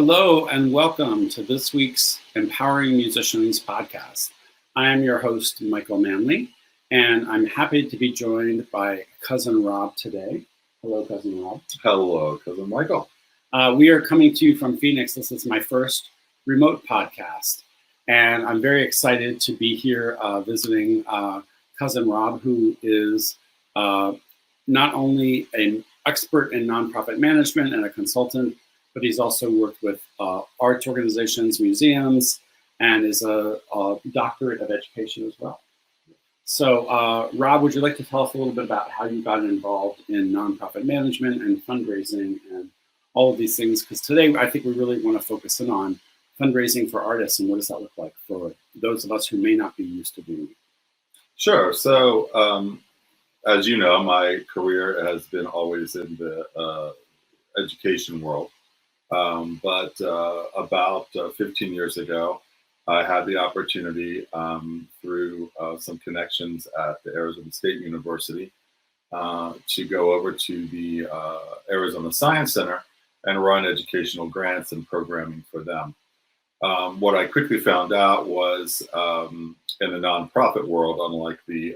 Hello and welcome to this week's Empowering Musicians podcast. I am your host, Michael Manley, and I'm happy to be joined by Cousin Rob today. Hello, Cousin Rob. Hello, Cousin Michael. We are coming to you from Phoenix. This is my first remote podcast, and I'm very excited to be here visiting Cousin Rob, who is not only an expert in nonprofit management and a consultant, but he's also worked with arts organizations, museums, and is a doctorate of education as well. So, Rob, would you like to tell us a little bit about how you got involved in nonprofit management and fundraising and all of these things? Because today I think we really want to focus in on fundraising for artists and what does that look like for those of us who may not be used to doing it. Sure. So, as you know, my career has been always in the education world. But about 15 years ago, I had the opportunity through some connections at the Arizona State University to go over to the Arizona Science Center and run educational grants and programming for them. What I quickly found out was in the nonprofit world, unlike the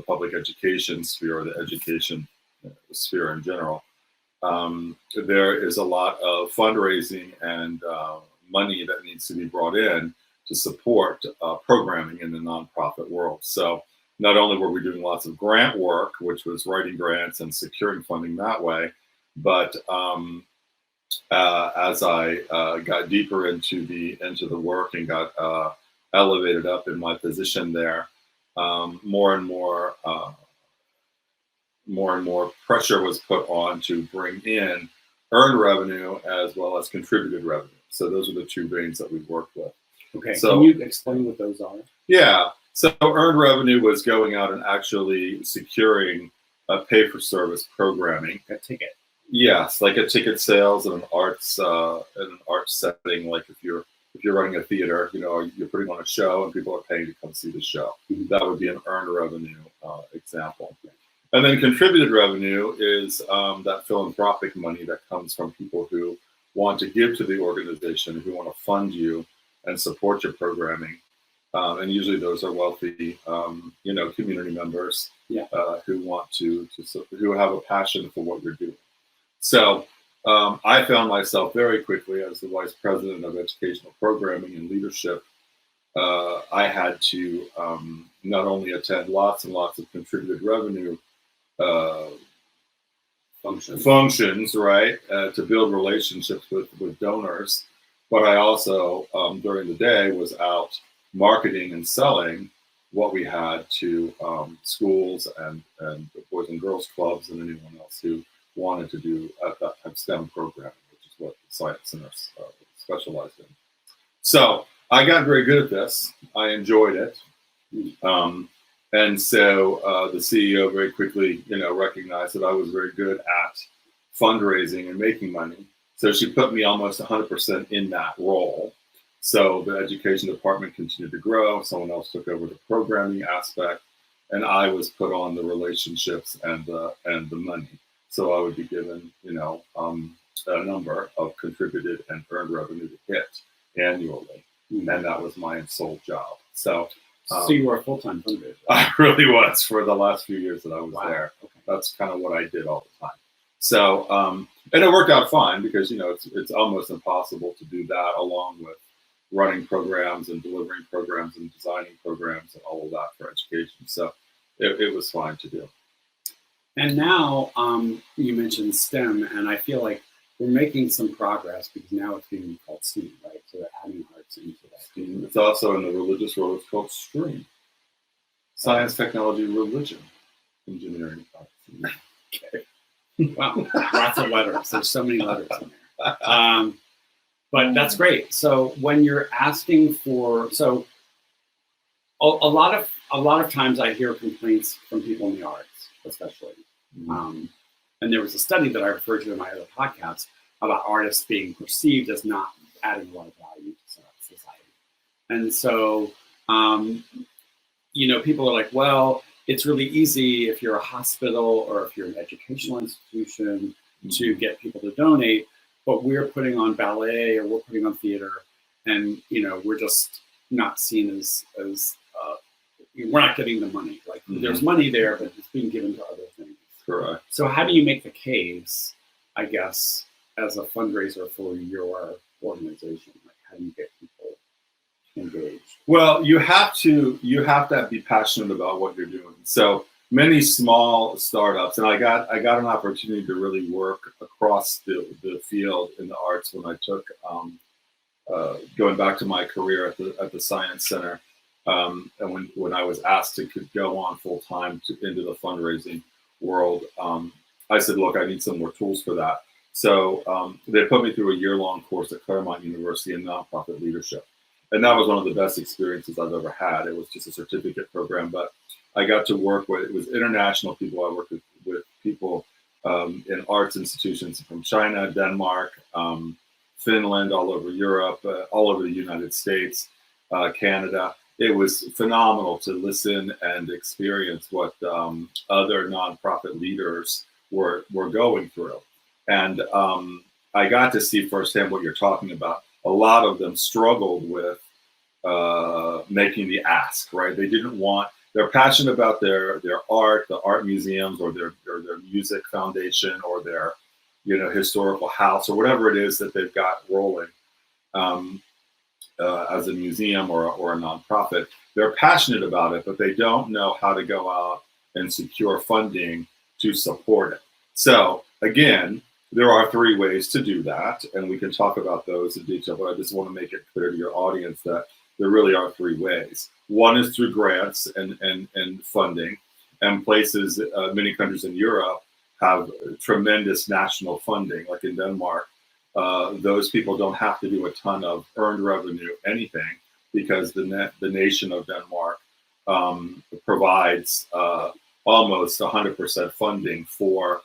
public education sphere or the education sphere in general, there is a lot of fundraising and money that needs to be brought in to support programming in the nonprofit world. So not only were we doing lots of grant work, which was writing grants and securing funding that way, but as I got deeper into the work and got elevated up in my position there, more and more pressure was put on to bring in earned revenue as well as contributed revenue. So those are the two veins that we worked with. Okay, so, can you explain what those are? Yeah, so earned revenue was going out and actually securing pay-for-service programming. A ticket. Yes, like a ticket sales in an arts setting. Like if you're running a theater, you're putting on a show and people are paying to come see the show. Mm-hmm. That would be an earned revenue example. And then contributed revenue is that philanthropic money that comes from people who want to give to the organization, who want to fund you and support your programming. And usually those are wealthy, community members who want who have a passion for what you're doing. So I found myself very quickly as the vice president of educational programming and leadership. I had to not only attend lots and lots of contributed revenue functions, right, to build relationships with donors, but I also during the day was out marketing and selling what we had to schools and boys and girls clubs and anyone else who wanted to do that type of STEM programming, which is what the Science Center specialized in. So I got very good at this. I enjoyed it. And so the CEO very quickly, recognized that I was very good at fundraising and making money. So she put me almost 100% in that role. So the education department continued to grow. Someone else took over the programming aspect, and I was put on the relationships and the money. So I would be given, a number of contributed and earned revenue to hit annually, and that was my sole job. So you were a full-time fundraiser. I really was for the last few years that I was there. Okay. That's kind of what I did all the time. So, and it worked out fine because, it's almost impossible to do that along with running programs and delivering programs and designing programs and all of that for education. So it was fine to do. And now you mentioned STEM, and I feel like we're making some progress because now it's being called STEAM, right? So they're adding arts into that. STEAM. It's also in the religious world, it's called STREAM. Science, technology, religion, engineering. Okay. Wow, lots of letters. There's so many letters in there. But that's great. So when you're asking for, a lot of times I hear complaints from people in the arts, especially. And there was a study that I referred to in my other podcast about artists being perceived as not adding a lot of value to society. And so, people are like, well, it's really easy if you're a hospital or if you're an educational institution to get people to donate. but we're putting on ballet or we're putting on theater, and we're just not seen as we're not getting the money. Like there's money there, but it's being given to other things. Correct. So how do you make the case, I guess, as a fundraiser for your organization? Like how do you get people engaged? Well, you have to be passionate about what you're doing. So many small startups, and I got an opportunity to really work across the field in the arts when I took going back to my career at the Science Center, and when I was asked to go on full time into the fundraising world, I said, look, I need some more tools for that. So they put me through a year-long course at Claremont University in nonprofit leadership. And that was one of the best experiences I've ever had. It was just a certificate program, but I got to work with, it was international people. I worked with people in arts institutions from China, Denmark, Finland, all over Europe, all over the United States, Canada. It was phenomenal to listen and experience what other nonprofit leaders were going through. And I got to see firsthand what you're talking about. A lot of them struggled with making the ask, right? They didn't want, they're passionate about their art, the art museums, or their music foundation, or their historical house, or whatever it is that they've got rolling as a museum or a nonprofit. They're passionate about it, but they don't know how to go out and secure funding to support it. So again, there are 3 ways to do that, and we can talk about those in detail, but I just want to make it clear to your audience that there really are 3 ways. One is through grants and funding, and places, many countries in Europe have tremendous national funding, like in Denmark. Those people don't have to do a ton of earned revenue, anything, because the nation of Denmark provides almost 100% funding for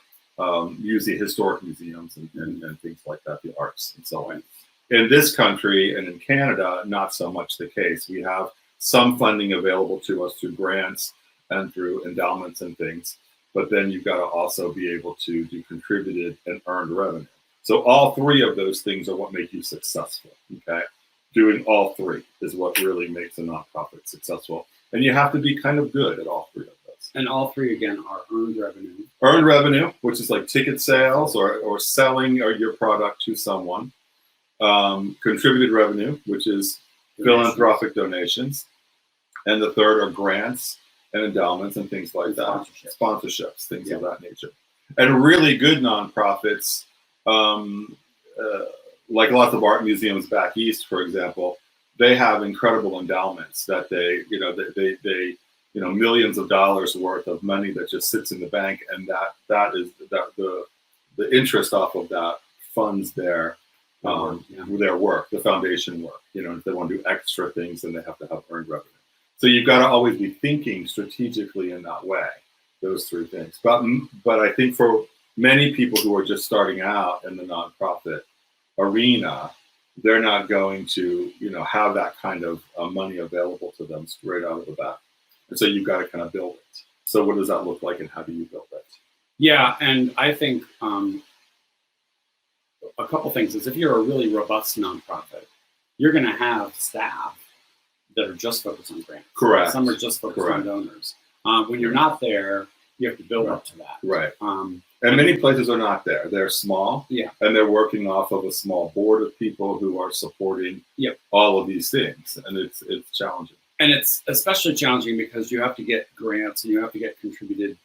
using historic museums and things like that, the arts and so on. In this country and in Canada, not so much the case. We have some funding available to us through grants and through endowments and things, but then you've got to also be able to do contributed and earned revenue. So all 3 of those things are what make you successful, okay? Doing all 3 is what really makes a nonprofit successful. And you have to be kind of good at all 3 of those. And all 3, again, are earned revenue. Earned revenue, which is like ticket sales or selling your product to someone. Contributed revenue, which is philanthropic donations. And the 3rd are grants and endowments and things like that. Sponsorships, things of that nature. And really good nonprofits, like lots of art museums back east, for example, they have incredible endowments that they millions of dollars worth of money that just sits in the bank, and that is the interest off of that funds their work, the foundation work. If they want to do extra things, then they have to have earned revenue. So you've got to always be thinking strategically in that way, those 3 things. But I think for many people who are just starting out in the nonprofit arena, they're not going to, have that kind of money available to them straight out of the bat. And so you've got to kind of build it. So what does that look like, and how do you build it? Yeah, and I think a couple things is, if you're a really robust nonprofit, you're going to have staff that are just focused on grants. Correct. Some are just focused on donors. When you're not there, you have to build up to that. Right. And many places are not there. They're small, and they're working off of a small board of people who are supporting all of these things, and it's challenging. And it's especially challenging because you have to get grants and you have to get contributed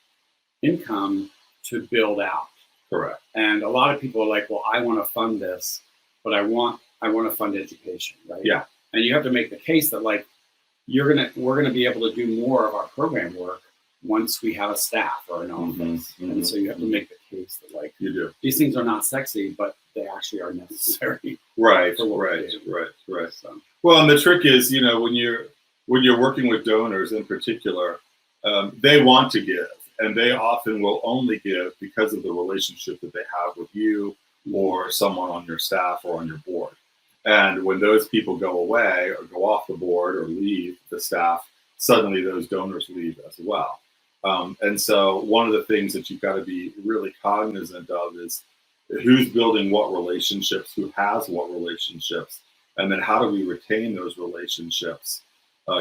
income to build out. Correct. And a lot of people are like, well, I want to fund this, but I want to fund education, right? Yeah. And you have to make the case that, like, we're gonna be able to do more of our program work once we have a staff or an office. And so you have to make the case that, like, you do. These things are not sexy, but they actually are necessary. Right. For what Right. So. Well, and the trick is, when you're working with donors in particular, they want to give, and they often will only give because of the relationship that they have with you or someone on your staff or on your board. And when those people go away or go off the board or leave the staff, suddenly those donors leave as well. And so one of the things that you've got to be really cognizant of is who's building what relationships, who has what relationships, and then how do we retain those relationships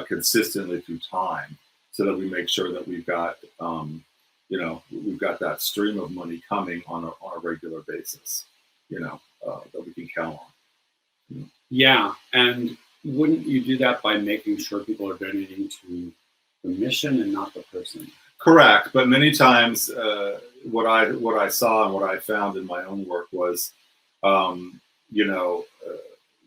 consistently through time, so that we make sure that we've got we've got that stream of money coming on a regular basis, that we can count on. Yeah, and wouldn't you do that by making sure people are donating to the mission and not the person? Correct, but many times what I saw and what I found in my own work was,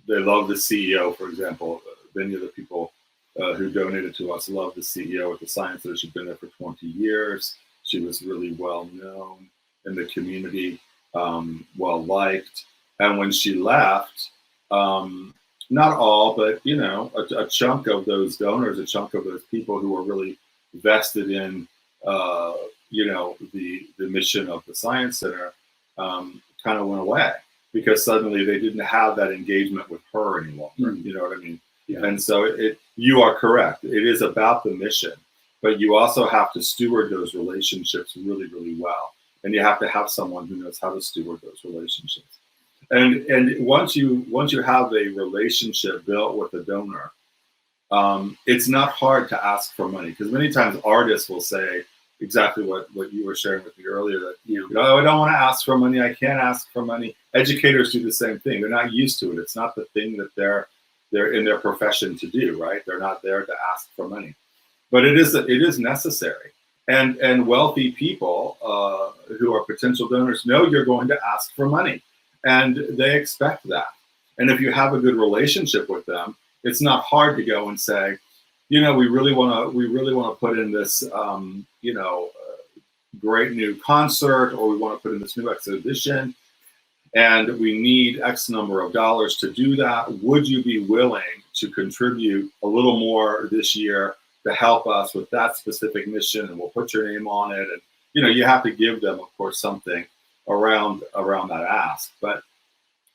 they love the CEO, for example. Many of the people who donated to us love the CEO at the Science Center. She'd been there for 20 years. She was really well known in the community, well liked. And when she left, not all, but a chunk of those donors, a chunk of those people who were really vested in the mission of the Science Center, kind of went away, because suddenly they didn't have that engagement with her any longer. You know what I mean? Yeah. And so you are correct. It is about the mission, but you also have to steward those relationships really, really well. And you have to have someone who knows how to steward those relationships. And once you have a relationship built with a donor, it's not hard to ask for money, because many times artists will say exactly what you were sharing with me earlier, that I don't want to ask for money, I can't ask for money. Educators do the same thing. They're not used to it. It's not the thing that they're in their profession to do, right? They're not there to ask for money, but it is necessary. And wealthy people who are potential donors know you're going to ask for money, and they expect that. And if you have a good relationship with them, it's not hard to go and say, we really want to put in this, great new concert, or we want to put in this new exhibition, and we need X number of dollars to do that. Would you be willing to contribute a little more this year to help us with that specific mission? And we'll put your name on it. And, you have to give them, of course, something around that ask. But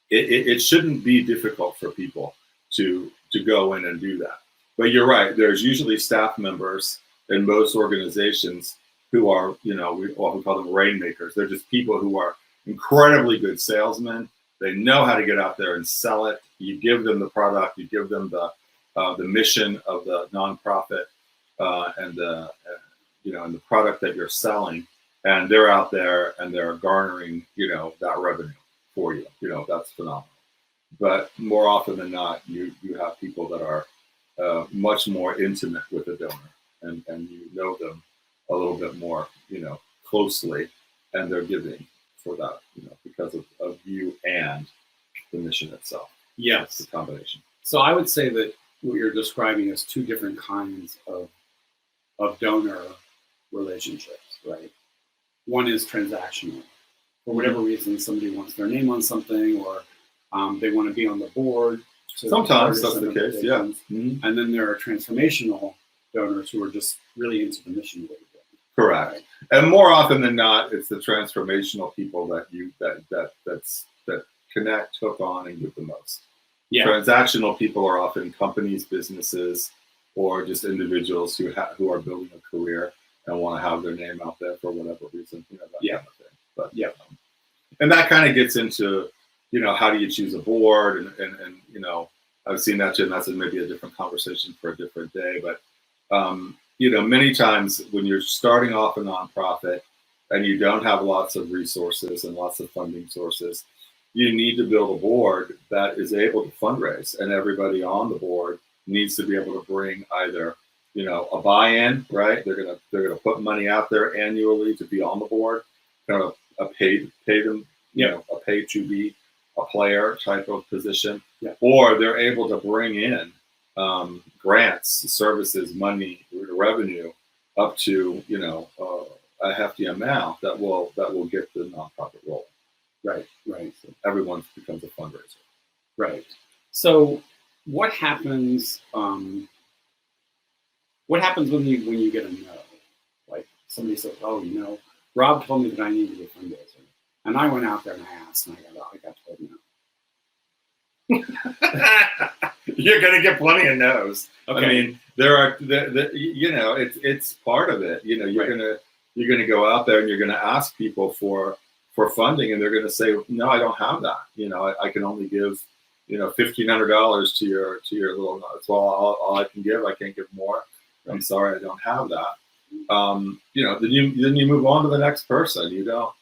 it shouldn't be difficult for people to go in and do that. But you're right. There's usually staff members in most organizations who are, we call them rainmakers. They're just people who are incredibly good salesmen. They know how to get out there and sell it. You give them the product, you give them the mission of the nonprofit, and the product that you're selling, and they're out there and they're garnering, that revenue for you. That's phenomenal. But more often than not, you have people that are much more intimate with the donor, and you know them a little bit more, closely, and they're giving for that, because of you and the mission itself. Yes, it's a combination. So I would say that what you're describing is two different kinds of donor relationships, right? One is transactional. For whatever reason, somebody wants their name on something, or they want to be on the board. Sometimes that's the case, yeah. Mm-hmm. And then there are transformational donors who are just really into the mission of what you're doing. Correct. Right? And more often than not, it's the transformational people that connect, hook on, and give the most. Yeah. Transactional people are often companies, businesses, or just individuals who are building a career and want to have their name out there for whatever reason, that kind of thing. But and that kind of gets into, how do you choose a board, and I've seen that too, and that's maybe a different conversation for a different day. But many times when you're starting off a nonprofit and you don't have lots of resources and lots of funding sources, you need to build a board that is able to fundraise, and everybody on the board needs to be able to bring either, a buy-in, right? They're gonna put money out there annually to be on the board, kind of a pay them, a pay to be a player type of position, or they're able to bring in grants, services, money, revenue up to a hefty amount that will get the nonprofit rolling. Right. So everyone becomes a fundraiser. Right. So what happens? What happens when you get a no? Like somebody says, "Oh, Rob told me that I needed a fundraiser," and I went out there and I asked, and I got told no. You're gonna get plenty of no's. Okay. I mean, there are it's part of it. You're gonna go out there and you're gonna ask people for for funding, and they're going to say, no, I don't have that. I can only give, $1,500 to your little. That's all I can give. I can't give more. I'm sorry, I don't have that. Then you move on to the next person. You don't,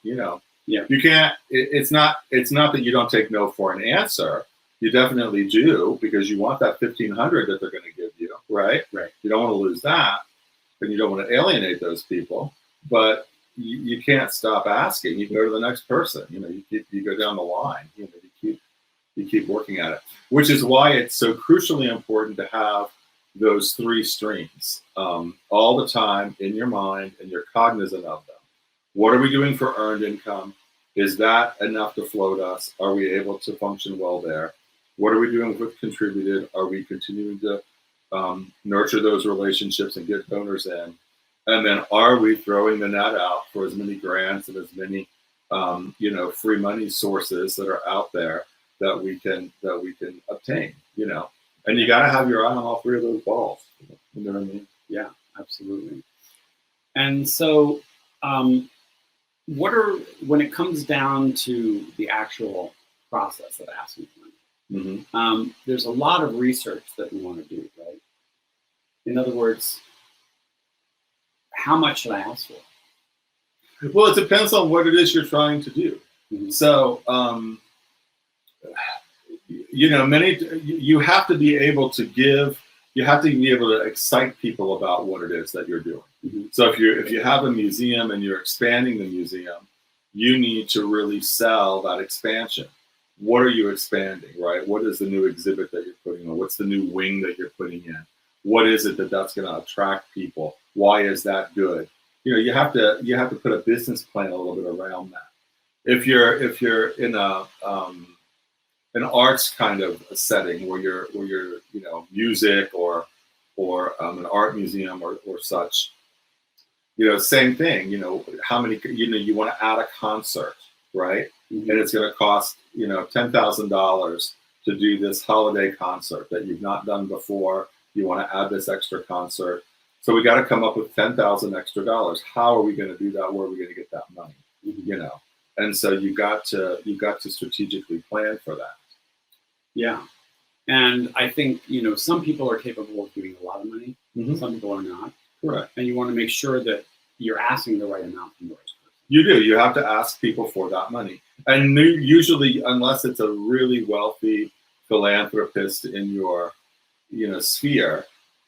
Yeah. You can't. It's not that you don't take no for an answer. You definitely do, because you want that 1,500 that they're going to give you, right? Right. You don't want to lose that, and you don't want to alienate those people. But you can't stop asking. You go to the next person. You go down the line. You keep working at it, which is why it's so crucially important to have those three streams all the time in your mind, and you're cognizant of them. What are we doing for earned income? Is that enough to float us? Are we able to function well there? What are we doing with contributed? Are we continuing to nurture those relationships and get donors in? And then are we throwing the net out for as many grants and as many free money sources that are out there that we can obtain? And you got to have your eye on all three of those balls. You know what I mean? Yeah, absolutely. And so, when it comes down to the actual process of asking for money, there's a lot of research that we want to do, right? In other words, how much should I ask for? Well, it depends on what it is you're trying to do. So, you have to be able to give. You have to be able to excite people about what it is that you're doing. So if you have a museum and you're expanding the museum, you need to really sell that expansion. What are you expanding, right? What is the new exhibit that you're putting on? What's the new wing that you're putting in? What is it that's going to attract people? Why is that good? You have to put a business plan a little bit around that. If you're in an arts kind of a setting where you're music or an art museum or such, same thing. How many? You want to add a concert, right? And it's going to cost $10,000 to do this holiday concert that you've not done before. You want to add this extra concert, so we got to come up with $10,000 extra dollars. How are we going to do that? Where are we going to get that money? And so you got to strategically plan for that. Yeah. And I think, some people are capable of giving a lot of money. Some people are not. Correct. And you want to make sure that you're asking the right amount from the right person. You do. You have to ask people for that money. And usually, unless it's a really wealthy philanthropist in your, sphere,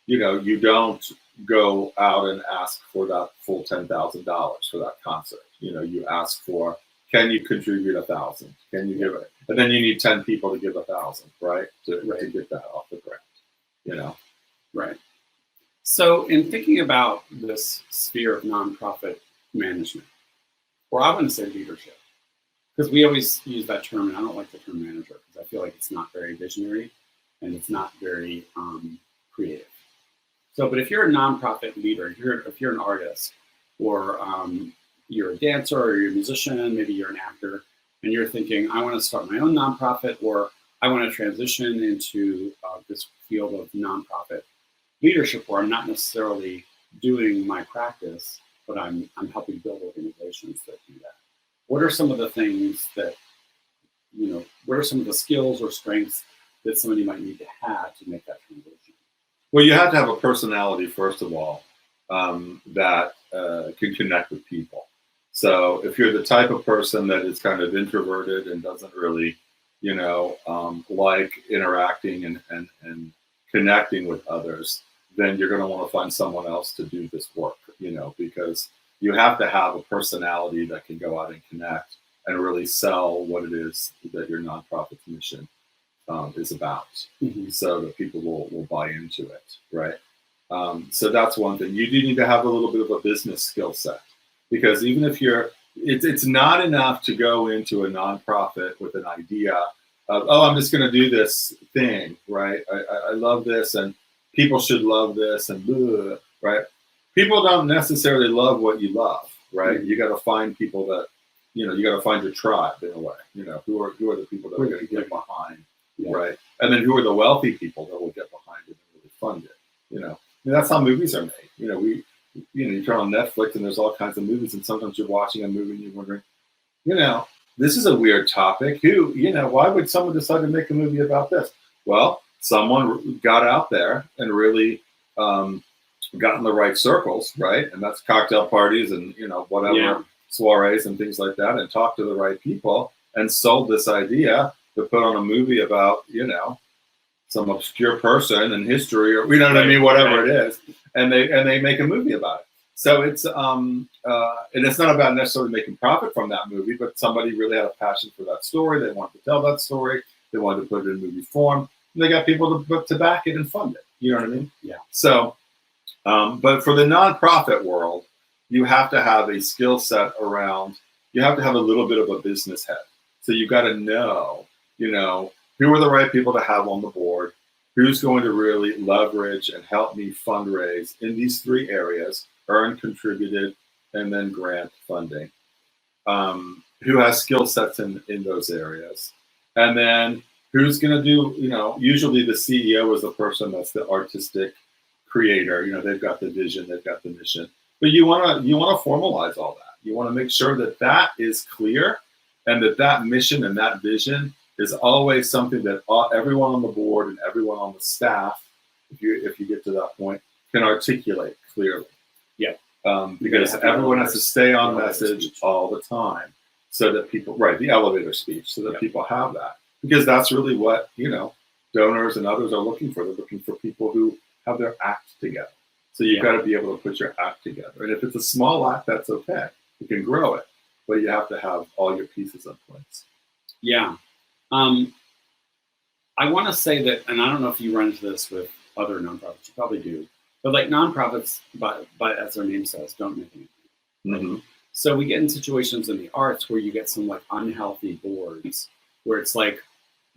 you don't go out and ask for that full $10,000 for that concert. You ask for, can you contribute 1,000? Can you give it? And then you need 10 people to give 1,000, right? To get that off the ground, Right. So in thinking about this sphere of nonprofit management, or I wouldn't say leadership, because we always use that term, and I don't like the term manager because I feel like it's not very visionary and it's not very creative. So, but if you're a nonprofit leader, if you're an artist, or you're a dancer, or you're a musician, maybe you're an actor, and you're thinking, I want to start my own nonprofit, or I want to transition into this field of nonprofit leadership where I'm not necessarily doing my practice, but I'm helping build organizations that do that. What are some of the things that, what are some of the skills or strengths that somebody might need to have to make that transition? Well, you have to have a personality, first of all, that can connect with people. So if you're the type of person that is kind of introverted and doesn't really, like interacting and connecting with others, then you're going to want to find someone else to do this work, because you have to have a personality that can go out and connect and really sell what it is that your nonprofit's mission is about, so that people will buy into it, right? So that's one thing. You do need to have a little bit of a business skill set, because even if it's not enough to go into a nonprofit with an idea of, oh, I'm just going to do this thing, right? I love this, and people should love this, and blah, right? People don't necessarily love what you love, right? You got to find people that, you got to find your tribe in a way. Who are the people that are going to get behind, right? And then who are the wealthy people that will get behind it and really fund it? And that's how movies are made. You turn on Netflix and there's all kinds of movies, and sometimes you're watching a movie and you're wondering, you know, this is a weird topic. Who, why would someone decide to make a movie about this? Well, someone got out there and really got in the right circles, right? And that's cocktail parties and, whatever, soirees and things like that, and talked to the right people and sold this idea to put on a movie about, some obscure person in history, or what I mean, whatever it is, and they make a movie about it. So it's and it's not about necessarily making profit from that movie, but somebody really had a passion for that story. They wanted to tell that story. They wanted to put it in movie form. And they got people to back it and fund it. You know what I mean? Yeah. So, but for the nonprofit world, you have to have a skill set around. You have to have a little bit of a business head. So you got to know, who are the right people to have on the board? Who's going to really leverage and help me fundraise in these three areas: earned, contributed, and then grant funding. Who has skill sets in those areas? And then who's going to do, usually the CEO is the person that's the artistic creator. They've got the vision, they've got the mission. But you want to formalize all that. You want to make sure that that is clear, and that mission and that vision is always something that everyone on the board and everyone on the staff, if you get to that point, can articulate clearly. Yeah. Because everyone has to stay on message all the time, so that people, the elevator speech, so that people have that. Because that's really what, donors and others are looking for. They're looking for people who have their act together. So you've got to be able to put your act together. And if it's a small act, that's okay. You can grow it, but you have to have all your pieces in place. Yeah. I want to say that, and I don't know if you run into this with other nonprofits, you probably do, but like nonprofits, but as their name says, don't make anything. Right? Mm-hmm. So we get in situations in the arts where you get some like unhealthy boards where it's like,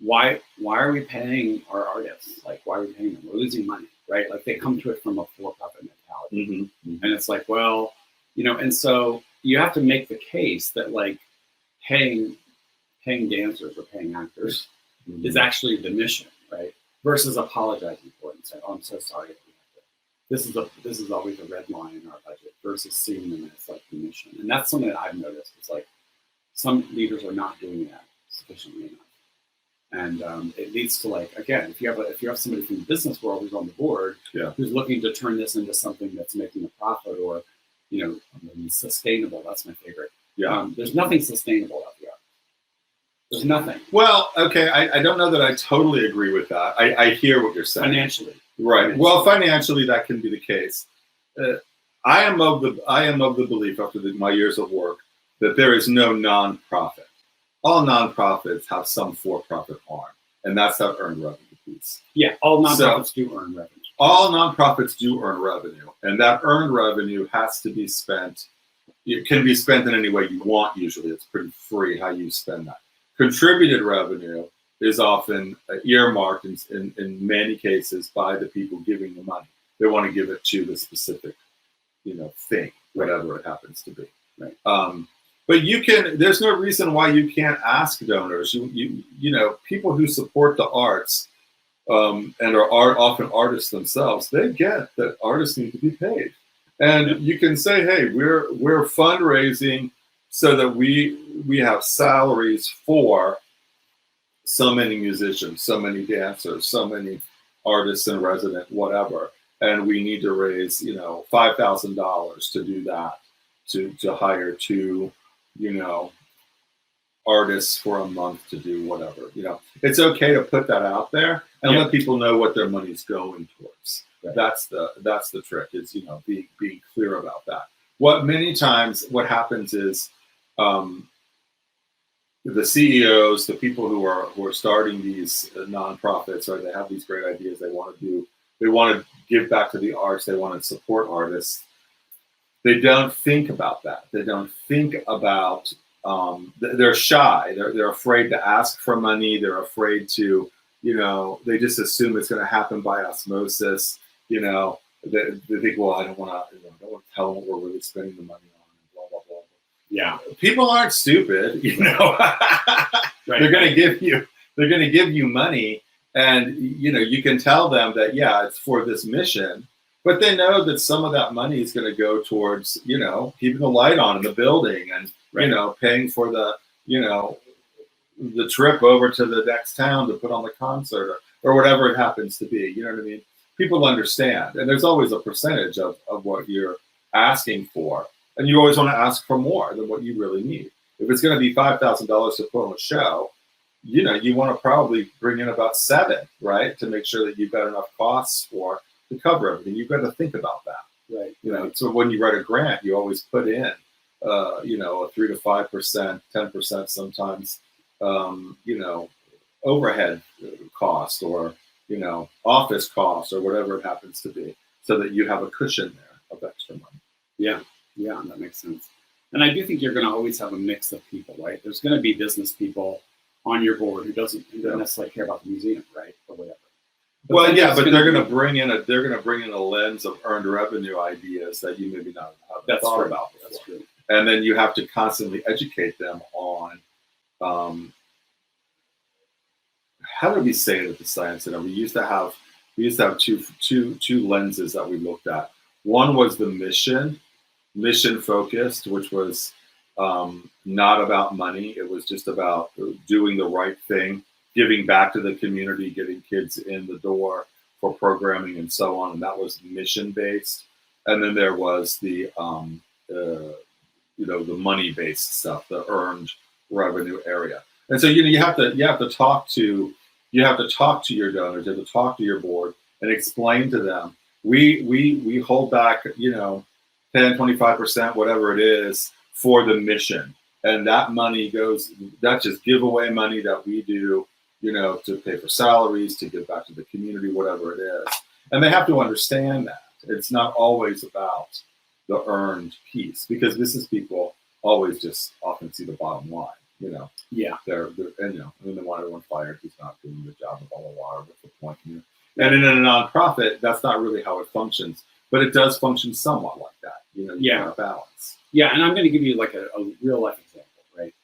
why are we paying our artists? Like, why are we paying them? We're losing money, right? Like they come to it from a for-profit mentality. Mm-hmm. And it's like, well, and so you have to make the case that like paying dancers or paying actors is actually the mission, right? Versus apologizing for it and saying, "Oh, I'm so sorry. This is always a red line in our budget." Versus seeing them as like the mission, and that's something that I've noticed. It's like some leaders are not doing that sufficiently enough, and it leads to like, again, if you have somebody from the business world who's on the board, who's looking to turn this into something that's making a profit or sustainable. That's my favorite. Yeah, there's nothing sustainable out there. There's nothing. Well, okay, I don't know that I totally agree with that. I hear what you're saying. Financially. Right. Well, financially, that can be the case. I am of the belief, after my years of work, that there is no nonprofit. All nonprofits have some for-profit arm, and that's that earned revenue piece. Yeah, all nonprofits do earn revenue. All nonprofits do earn revenue, and that earned revenue has to be spent. It can be spent in any way you want. Usually, it's pretty free how you spend that. Contributed revenue is often earmarked in many cases by the people giving the money. They want to give it to the specific, thing, whatever it happens to be. Right. But there's no reason why you can't ask donors. People who support the arts and are often artists themselves, they get that artists need to be paid. And you can say, hey, we're fundraising so that we have salaries for so many musicians, so many dancers, so many artists in resident, whatever. And we need to raise, $5,000 to do that, to hire two, artists for a month to do whatever. It's okay to put that out there and let people know what their money's going towards. Right. That's the trick, is being clear about that. Many times what happens is the CEOs, the people who are starting these nonprofits, right? They have these great ideas they want to give back to the arts. They want to support artists. They don't think about that. They don't think about. They're shy. They're afraid to ask for money. They're afraid to, they just assume it's going to happen by osmosis. They think, well, I don't want to tell them what we're really spending the money on. Blah blah blah. Yeah, people aren't stupid. Right, they're going to give you. They're going to give you money, and you can tell them that it's for this mission. But they know that some of that money is going to go towards, keeping the light on in the building and Right. You know, paying for the, you know, the trip over to the next town to put on the concert or whatever it happens to be. You know what I mean? People understand. And there's always a percentage of what you're asking for. And you always want to ask for more than what you really need. If it's going to be $5,000 to put on a show, you know, you want to probably bring in about $7,000, right? To make sure that you've got enough costs to cover everything. You've got to think about that. Right. You know, so when you write a grant, you always put in, you know, a 3 to 5%, 10% sometimes, you know, overhead cost or, you know, office cost or whatever it happens to be, so that you have a cushion there of extra money. Yeah, that makes sense. And I do think you're going to always have a mix of people, right? There's going to be business people on your board who don't necessarily care about the museum, right, or whatever. But well, yeah, but they're going to bring in a lens of earned revenue ideas that you maybe not have thought about before. That's true. And then you have to constantly educate them on how do we say it at the Science Center? We used to have two lenses that we looked at. One was the mission focused, which was not about money. It was just about doing the right thing, giving back to the community, getting kids in the door for programming and so on. And that was mission based. And then there was the you know, the money based stuff, the earned revenue area. And so, you know, you have to talk to your donors, you have to talk to your board and explain to them, we hold back, you know, 10, 25%, whatever it is, for the mission. And that money that's just giveaway money that we do, you know, to pay for salaries, to give back to the community, whatever it is. And they have to understand that. It's not always about the earned piece, because business people always just often see the bottom line, you know. Yeah. They're and, you know, and they want everyone fired who's not doing the job, blah, blah, blah, what's the point? You know? And in a nonprofit, that's not really how it functions. But it does function somewhat like that. You know, you want to balance. Yeah, and I'm going to give you like a real life example, right?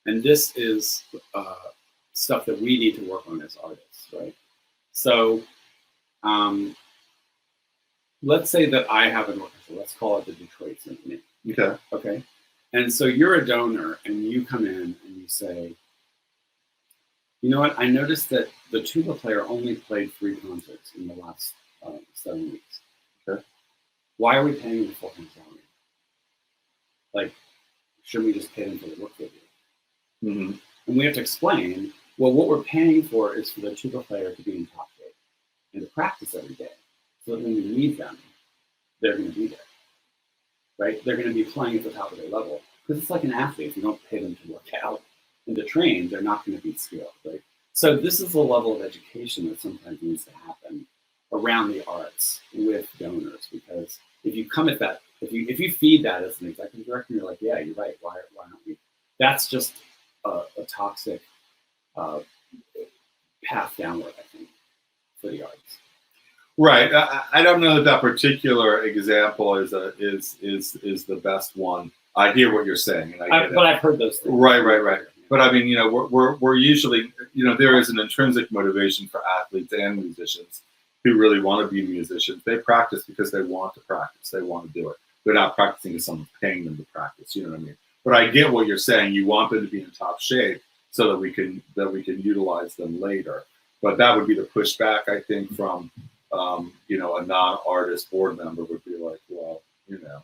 And this is stuff that we need to work on as artists, right? So let's say that I have an orchestra. Let's call it the Detroit Symphony. Okay. And so you're a donor, and you come in and you say, you know what? I noticed that the tuba player only played 3 concerts in the last 7 weeks. Okay. Why are we paying him the full-time salary? Like, shouldn't we just pay them for the work they do? Mm-hmm. And we have to explain, well, what we're paying for is for the tuba player to be in top shape and to practice every day, so that when we need them, they're going to be there, right? They're going to be playing at the top of their level. Because it's like an athlete. If you don't pay them to work out and to train, they're not going to be skilled, right? So this is the level of education that sometimes needs to happen around the arts with donors, because if you come at that, if you feed that as an executive director, you're like, yeah, you're right. Why aren't we? That's just a toxic path downward, I think, for the arts. Right. I don't know that particular example is the best one. I hear what you're saying, and but I've heard those things. Right. But I mean, you know, we're usually, you know, there is an intrinsic motivation for athletes and musicians who really want to be musicians. They practice because they want to practice. They want to do it. They're not practicing because someone's paying them to practice. You know what I mean? But I get what you're saying. You want them to be in top shape so that we can utilize them later. But that would be the pushback, I think, from you know, a non-artist board member would be like, well, you know,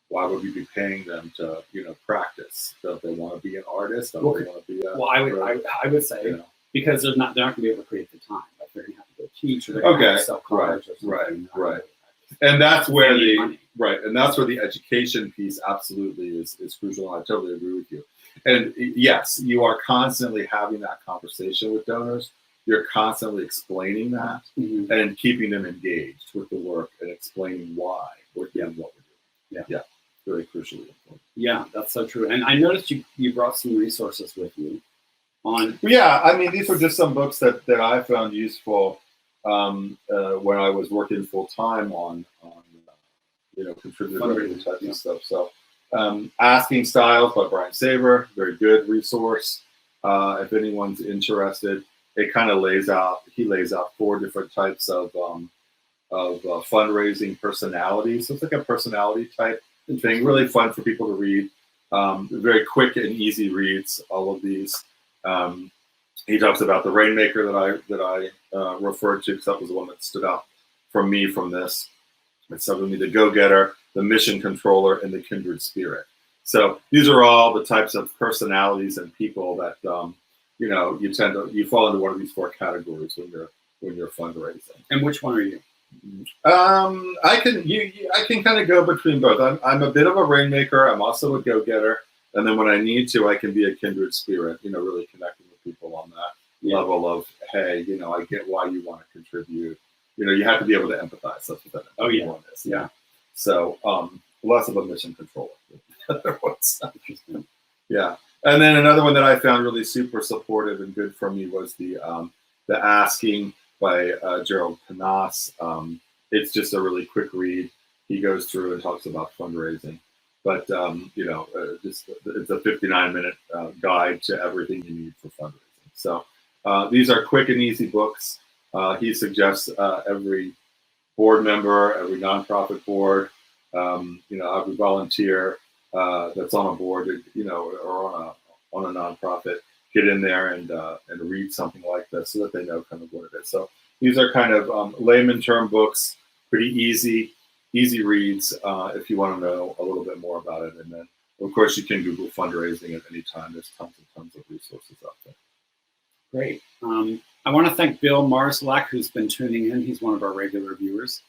why would we be paying them to, you know, practice? Don't they want to be an artist? Don't they want to be I would say, you know, because they're not going to be able to create the time. Like, they're going to have to go teach, or they're going to have to sell cars or something. Right. And that's where the education piece absolutely is crucial. And I totally agree with you. And yes, you are constantly having that conversation with donors. You're constantly explaining that and keeping them engaged with the work and explaining why we're doing what we're doing. Yeah. Very crucially important. Yeah, that's so true. And I noticed you brought some resources with you on. Yeah, I mean, these were just some books that I found useful when I was working full time on you know, contributor type of stuff. So Asking Styles by Brian Saber, very good resource. If anyone's interested, it kind of lays out 4 different types of fundraising personalities. So it's like a personality type thing, really fun for people to read. Very quick and easy reads, all of these. He talks about the Rainmaker that I referred to, because that was the one that stood out from me from this. It's something the Go-Getter, the Mission Controller, and the Kindred Spirit. So these are all the types of personalities and people that you fall into one of these four categories when you're fundraising. And which one are you? I can kind of go between both. I'm a bit of a Rainmaker. I'm also a Go-Getter, and then when I need to, I can be a Kindred Spirit. Really connecting with people on that level of, hey, I get why you want to contribute. You have to be able to empathize. That's what that one is. Yeah. So less of a mission controller. Interesting. Yeah. And then another one that I found really super supportive and good for me was the Asking by Gerald Panas. It's just a really quick read. He goes through and talks about fundraising. But, it's a 59-minute guide to everything you need for fundraising. So these are quick and easy books. He suggests every board member, every nonprofit board, every volunteer that's on a board, or on a nonprofit, get in there and read something like this so that they know kind of what it is. So these are kind of layman term books, pretty easy reads if you want to know a little bit more about it. And then, of course, you can Google fundraising at any time. There's tons and tons of resources out there. Great. I want to thank Bill Marszalek, who's been tuning in. He's one of our regular viewers.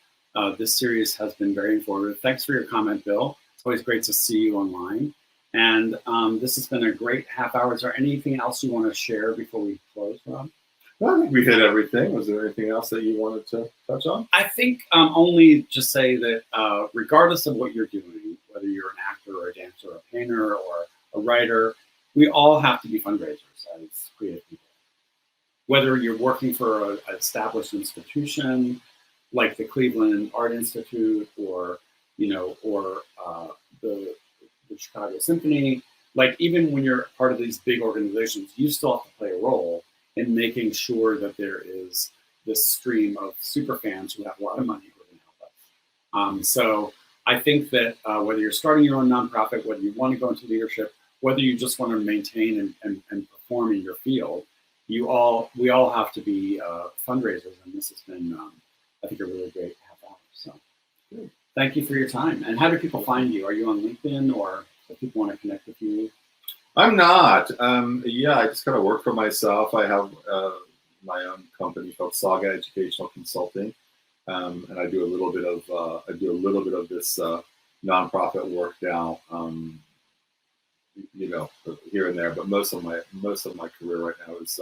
This series has been very informative. Thanks for your comment, Bill. It's always great to see you online. And this has been a great half hour. Is there anything else you want to share before we close, Rob? Well, I think we hit everything. Was there anything else that you wanted to touch on? I think only just say that regardless of what you're doing, whether you're an actor or a dancer or a painter or a writer, we all have to be fundraisers as creative people. Whether you're working for an established institution like the Cleveland Art Institute or the Chicago Symphony, like even when you're part of these big organizations, you still have to play a role in making sure that there is this stream of super fans who have a lot of money who are going to help us. So I think that whether you're starting your own nonprofit, whether you want to go into leadership, whether you just want to maintain and perform in your field, we all have to be fundraisers, and this has been, I think, a really great half hour. So thank you for your time. And how do people find you? Are you on LinkedIn, or if people want to connect with you? I'm not. I just kind of work for myself. I have my own company called Saga Educational Consulting, and I do a little bit of this nonprofit work now. Here and there, but most of my career right now is,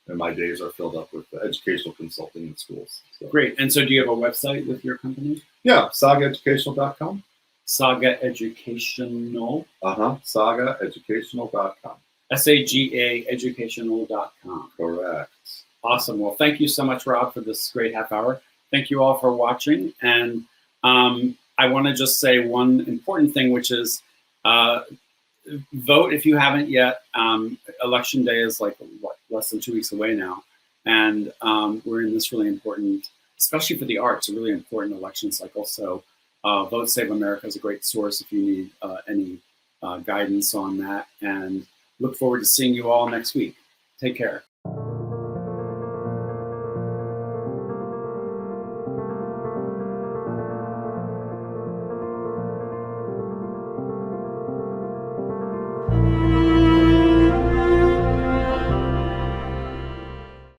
and my days are filled up with educational consulting in schools. So. Great. And so do you have a website with your company? Yeah, sagaeducational.com. Saga Educational. Sagaeducational.com. SAGA educational.com. Correct. Awesome. Well, thank you so much, Rob, for this great half hour. Thank you all for watching. And I want to just say one important thing, which is vote if you haven't yet. Election day is less than 2 weeks away now. And we're in this really important, especially for the arts, a really important election cycle. So Vote Save America is a great source if you need any guidance on that. And look forward to seeing you all next week. Take care.